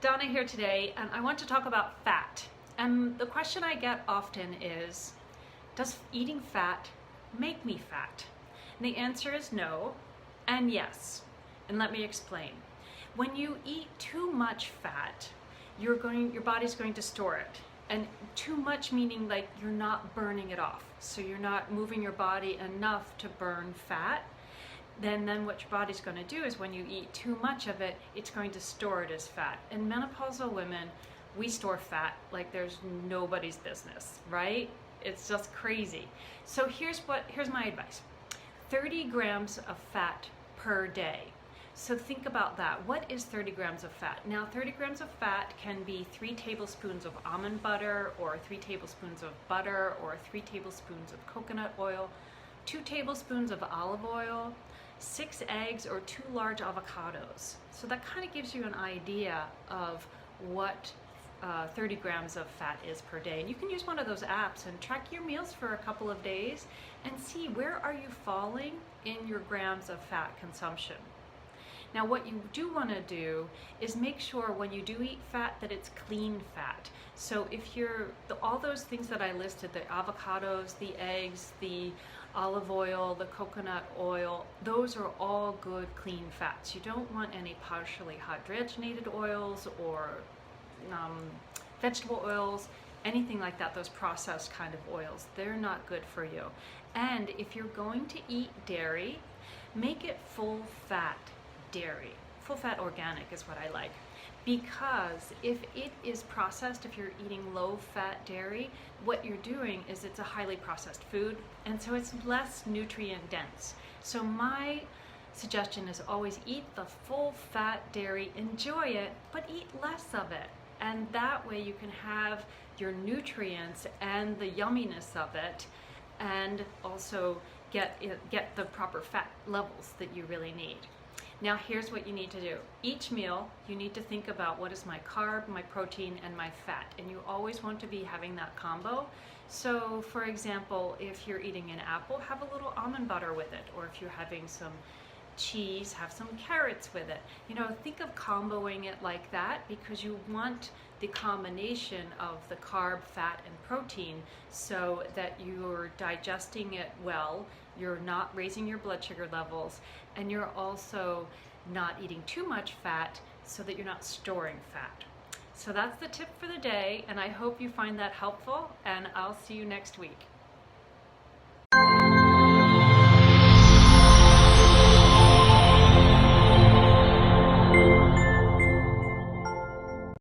Donna here today, and I want to talk about fat. And the question I get often is, does eating fat make me fat? And the answer is no and yes. And let me explain. When you eat too much fat, your body's going to store it. And too much meaning like you're not burning it off. So you're not moving your body enough to burn fat. Then what your body's going to do is when you eat too much of it, it's going to store it as fat. And menopausal women, we store fat like there's nobody's business, right? It's just crazy. So here's my advice. 30 grams of fat per day. So think about that. What is 30 grams of fat? Now 30 grams of fat can be 3 tablespoons of almond butter, or 3 tablespoons of butter, or 3 tablespoons of coconut oil, 2 tablespoons of olive oil, 6 eggs, or 2 large avocados. So that kind of gives you an idea of what 30 grams of fat is per day. And you can use one of those apps and track your meals for a couple of days and see where are you falling in your grams of fat consumption. Now what you do want to do is make sure when you do eat fat that it's clean fat. So if all those things that I listed, the avocados, the eggs, the olive oil, the coconut oil, those are all good clean fats. You don't want any partially hydrogenated oils or vegetable oils, anything like that, those processed kind of oils. They're not good for you. And if you're going to eat dairy, make it full fat dairy. Full fat organic is what I like. Because if it is processed, if you're eating low fat dairy, what you're doing is it's a highly processed food, and so it's less nutrient dense. So my suggestion is always eat the full fat dairy, enjoy it, but eat less of it. And that way you can have your nutrients and the yumminess of it, and also get the proper fat levels that you really need. Now here's what you need to do. Each meal, you need to think about what is my carb, my protein, and my fat. And you always want to be having that combo. So for example, if you're eating an apple, have a little almond butter with it. Or if you're having some cheese, have some carrots with it. You know, think of comboing it like that, because you want the combination of the carb, fat, and protein so that you're digesting it well, you're not raising your blood sugar levels, and you're also not eating too much fat so that you're not storing fat. So that's the tip for the day, and I hope you find that helpful, and I'll see you next week.